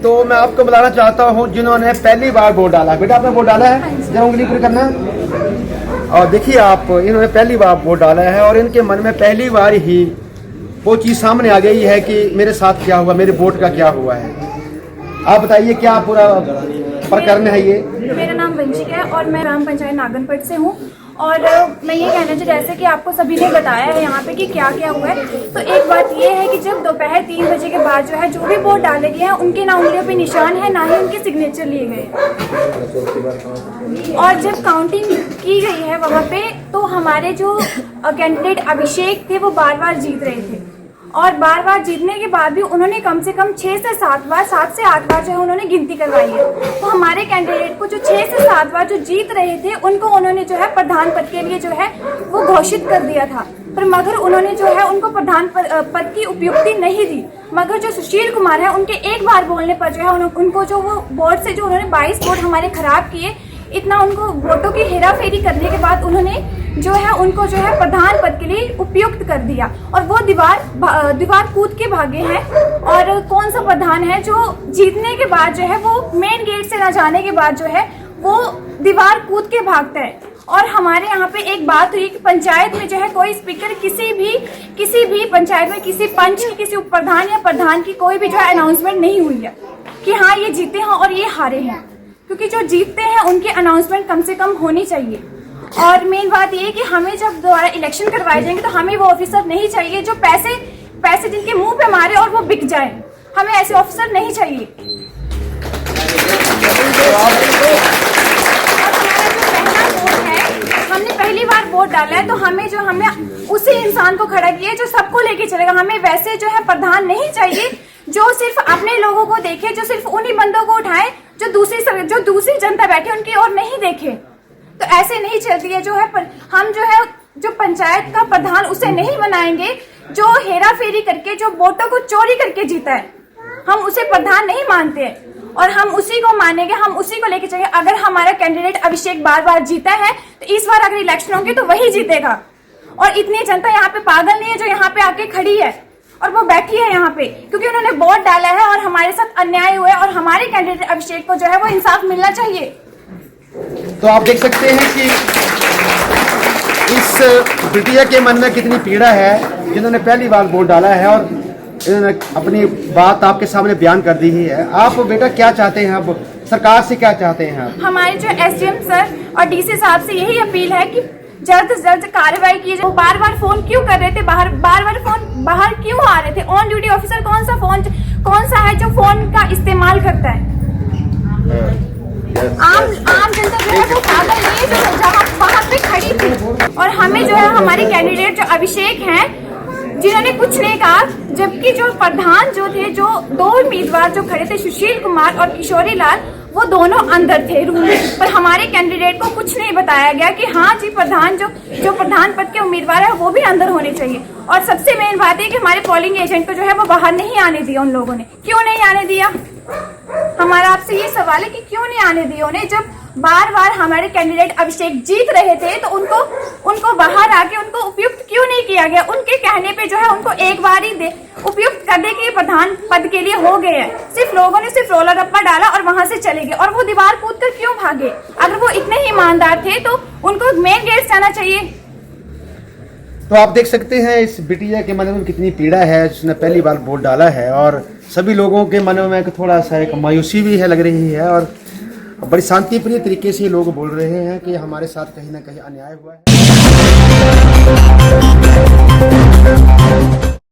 तो मैं आपको बुलाना चाहता हूँ जिन्होंने पहली बार वोट डाला। बेटा आपने वोट डाला है, जरा उंगली ऊपर करना। और देखिए आप, इन्होंने पहली बार वोट डाला है और इनके मन में पहली बार ही वो चीज़ सामने आ गई है कि मेरे साथ क्या हुआ, मेरे वोट का क्या हुआ है। आप बताइए क्या पूरा प्रकरण है ये। मेरा नाम वंशिका है और मैं ग्राम पंचायत नागनपट से हूँ। और मैं ये कहना चाहिए जैसे कि आपको सभी ने बताया है यहाँ पे कि क्या क्या हुआ है, तो एक बात ये है कि जब दोपहर 3 बजे के बाद जो है जो भी वोट डाले गए हैं उनके ना उंगलियों पे निशान है ना ही उनके सिग्नेचर लिए गए। और जब काउंटिंग की गई है वहाँ पे तो हमारे जो कैंडिडेट अभिषेक थे वो बार बार जीत रहे थे और बार बार जीतने के बाद भी उन्होंने कम से कम 6 से 7 बार 7 से 8 बार जो है उन्होंने गिनती करवाई है। तो हमारे कैंडिडेट को जो 6 से 7 बार जो जीत रहे थे उनको उन्होंने जो है प्रधान पद के लिए जो है वो घोषित कर दिया था, पर मगर उन्होंने जो है उनको प्रधान पद की उपयुक्ति नहीं दी। मगर जो सुशील कुमार है उनके एक बार बोलने पर जो है उनको जो वो बोर्ड से जो उन्होंने 22 वोट हमारे खराब किए, इतना उनको वोटों की हेराफेरी करने के बाद उन्होंने जो है उनको जो है प्रधान पद के लिए उपयुक्त कर दिया और वो दीवार कूद के भागे हैं। और कौन सा प्रधान है जो जीतने के बाद जो है वो मेन गेट से न जाने के बाद जो है वो दीवार कूद के भागता है। और हमारे यहाँ पे एक बात हुई कि पंचायत में जो है कोई स्पीकर किसी भी पंचायत में किसी पंच की, किसी उप प्रधान या प्रधान की कोई भी जो है अनाउंसमेंट नहीं हुई है कि हाँ ये जीते हैं और ये हारे हैं, क्योंकि जो जीतते हैं उनकी अनाउंसमेंट कम से कम होनी चाहिए। और मेन बात ये है कि हमें जब दोबारा इलेक्शन करवाए जाएंगे तो हमें वो ऑफिसर नहीं चाहिए जो पैसे जिनके मुंह पे मारे और वो बिक जाए। हमें ऐसे ऑफिसर नहीं चाहिए। हमने पहली बार वोट डाला है तो हमें उसी इंसान को खड़ा किया जो सबको लेके चलेगा। हमें वैसे जो है प्रधान नहीं चाहिए जो सिर्फ अपने लोगों को देखे, जो सिर्फ उन्हीं बंदों को उठाए जो दूसरी जनता बैठे उनकी ओर नहीं देखे। तो ऐसे नहीं चलती है। हम जो है जो पंचायत का प्रधान उसे नहीं बनाएंगे जो हेरा फेरी करके, जो वोटों को चोरी करके जीता है, हम उसे प्रधान नहीं मानते हैं और हम उसी को मानेंगे, हम उसी को लेके चलेंगे। अगर हमारा कैंडिडेट अभिषेक बार बार जीता है तो इस बार अगर इलेक्शन होंगे तो वही जीतेगा। और इतनी जनता यहाँ पे पागल नहीं है जो यहाँ पे आके खड़ी है और वो बैठी है यहाँ पे, क्योंकि उन्होंने वोट डाला है और हमारे साथ अन्याय हुआ है और हमारे कैंडिडेट अभिषेक को जो है वो इंसाफ मिलना चाहिए। तो आप देख सकते हैं कि इस बिटिया के मन में कितनी पीड़ा है जिन्होंने पहली बार वोट डाला है और इन्होंने अपनी बात आपके सामने बयान कर दी है। आप बेटा क्या चाहते हैं, अब सरकार से क्या चाहते हैं आप? हमारे जो एसडीएम सर और डीसी साहब से यही अपील है कि जल्द से जल्द कार्रवाई की जाए। बार बार फोन क्यों कर रहे थे, बार बार फोन बाहर क्यों आ रहे थे? ऑन ड्यूटी ऑफिसर कौन सा है जो फोन का इस्तेमाल करता है? आम जनता जो है वो पागल नहीं है जो जहाँ वहाँ पे खड़ी थी। और हमें जो है हमारे कैंडिडेट जो अभिषेक हैं जिन्होंने कुछ नहीं कहा, जबकि जो प्रधान जो थे, जो 2 उम्मीदवार जो खड़े थे सुशील कुमार और किशोरी लाल, वो दोनों अंदर थे रूम में, पर हमारे कैंडिडेट को कुछ नहीं बताया गया कि हाँ जी प्रधान जो प्रधान पद के उम्मीदवार है वो भी अंदर होने चाहिए। और सबसे मेन बात है कि हमारे पोलिंग एजेंट को जो है वो बाहर नहीं आने दिया उन लोगों ने। क्यों नहीं आने दिया? हमारा आपसे ये सवाल है कि क्यों नहीं आने दिया उन्हें? जब बार बार हमारे कैंडिडेट अभिषेक जीत रहे थे तो उनको बाहर आके उनको उपयुक्त क्यों नहीं किया गया? उनके कहने पे जो है उनको एक बार ही उपयुक्त करने के प्रधान पद के लिए हो गए हैं। सिर्फ लोगों ने सिर्फ रोला रप्पा डाला और वहां से चले गए। और वो दीवार कूद कर क्यों भागे? अगर वो इतने ही ईमानदार थे तो उनको मेन गेट से आना चाहिए। तो आप देख सकते हैं इस बिटिया के मन में कितनी पीड़ा है जिसने पहली बार वोट डाला है और सभी लोगองके मनों में थोड़ा सा एक मायूसी भी है लग रही है और बड़ी शांतिप्रिय तरीके से लोग बोल रहे हैं कि हमारे साथ कहीं ना कहीं अन्याय हुआ है।